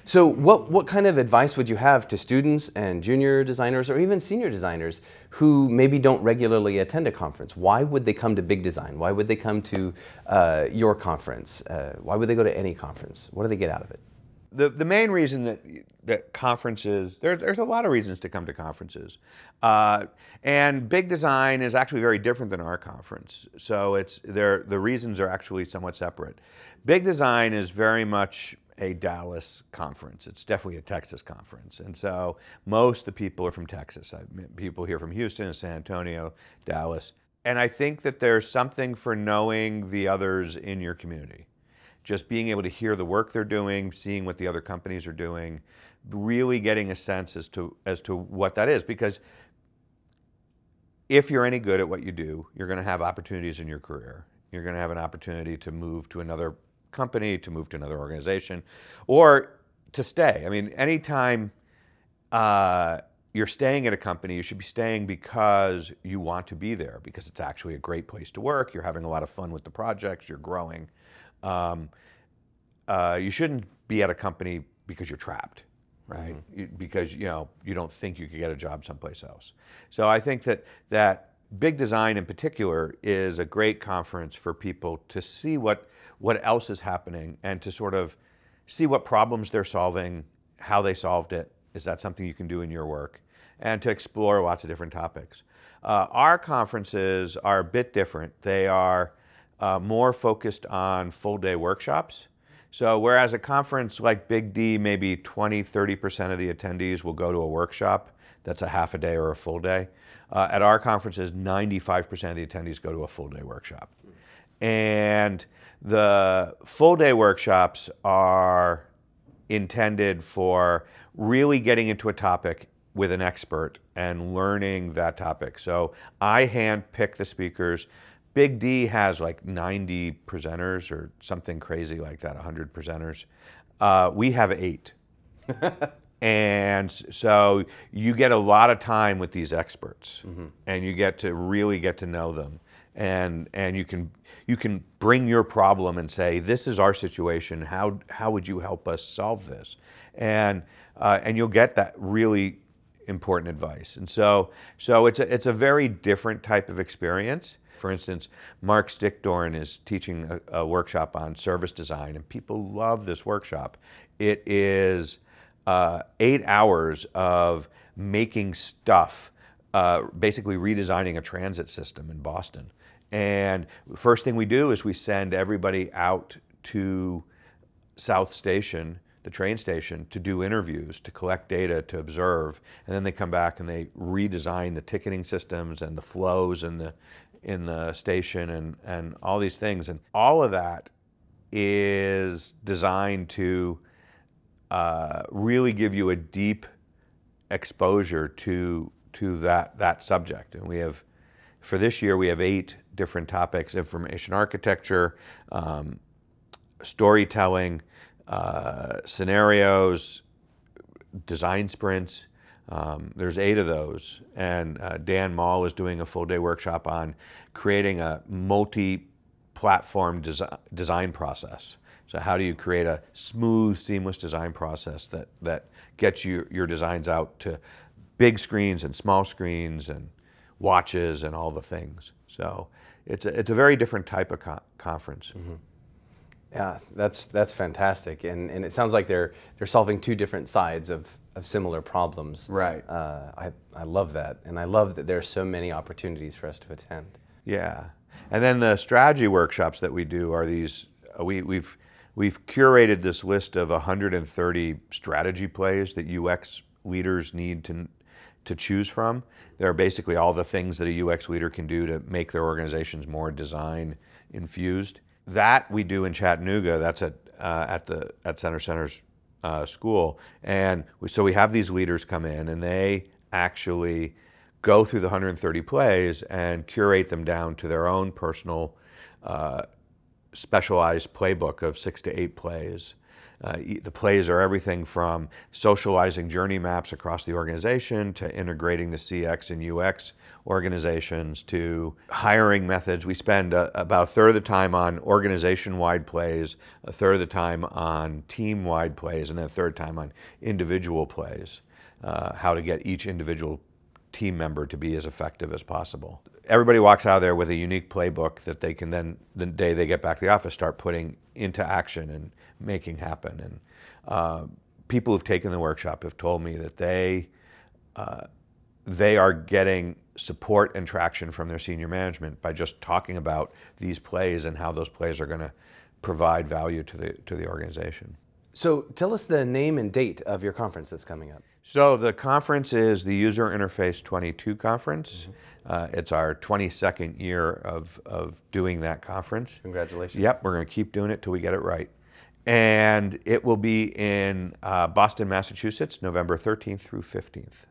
So what kind of advice would you have to students and junior designers or even senior designers who maybe don't regularly attend a conference? Why would they come to Big Design? Why would they come to your conference? Why would they go to any conference? What do they get out of it? The main reason that conferences, there's a lot of reasons to come to conferences. And Big Design is actually very different than our conference. So the reasons are actually somewhat separate. Big Design is very much a Dallas conference. It's definitely a Texas conference. And so most of the people are from Texas. I've met people here from Houston and San Antonio, Dallas. And I think that there's something for knowing the others in your community. Just being able to hear the work they're doing, seeing what the other companies are doing, really getting a sense as to what that is. Because if you're any good at what you do, you're going to have opportunities in your career. You're going to have an opportunity to move to another company, to move to another organization, or to stay. I mean, anytime you're staying at a company, you should be staying because you want to be there, because it's actually a great place to work. You're having a lot of fun with the projects. You're growing. You shouldn't be at a company because you're trapped, right? Mm-hmm. Because you don't think you could get a job someplace else. So I think that Big Design in particular is a great conference for people to see what else is happening and to sort of see what problems they're solving, how they solved it. Is that something you can do in your work? And to explore lots of different topics. Our conferences are a bit different. They are more focused on full-day workshops. So whereas a conference like Big D, maybe 20–30% of the attendees will go to a workshop that's a half a day or a full day. At our conferences, 95% of the attendees go to a full-day workshop. And the full-day workshops are intended for really getting into a topic with an expert and learning that topic. So I handpick the speakers. Big D has like 90 presenters or something crazy like that, 100 presenters. We have 8. And so you get a lot of time with these experts, mm-hmm. and you get to really get to know them. And you can bring your problem and say, this is our situation, how would you help us solve this? And you'll get that really important advice. And so it's a very different type of experience. For instance, Mark Stickdorn is teaching a workshop on service design, and people love this workshop. It is 8 hours of making stuff, basically redesigning a transit system in Boston. And first thing we do is we send everybody out to South Station, the train station, to do interviews, to collect data, to observe, and then they come back and they redesign the ticketing systems and the flows in the station and all these things. And all of that is designed to really give you a deep exposure to that subject. And for this year, we have 8 different topics: information architecture, storytelling, scenarios, design sprints. There's 8 of those. And Dan Mall is doing a full-day workshop on creating a multi-platform design process. So how do you create a smooth, seamless design process that gets your designs out to big screens and small screens and watches and all the things. So it's a very different type of conference. Mm-hmm. Yeah, that's fantastic, and it sounds like they're solving 2 different sides of similar problems. Right. I love that, and I love that there's so many opportunities for us to attend. Yeah, and then the strategy workshops that we do are these. We've curated this list of 130 strategy plays that UX leaders need to choose from. They're basically all the things that a UX leader can do to make their organizations more design infused. That we do in Chattanooga. That's at Center Center's school, and so we have these leaders come in, and they actually go through the 130 plays and curate them down to their own personal specialized playbook of 6 to 8 plays. The plays are everything from socializing journey maps across the organization to integrating the CX and UX organizations to hiring methods. We spend about a third of the time on organization-wide plays, a third of the time on team-wide plays, and then a third time on individual plays, how to get each individual team member to be as effective as possible. Everybody walks out of there with a unique playbook that they can then, the day they get back to the office, start putting into action and making happen. And people who've taken the workshop have told me that they are getting support and traction from their senior management by just talking about these plays and how those plays are going to provide value to the organization. So tell us the name and date of your conference that's coming up. So the conference is the User Interface 22 conference. It's our 22nd year of doing that conference. Congratulations. Yep, we're going to keep doing it till we get it right. And it will be in Boston, Massachusetts, November 13th through 15th.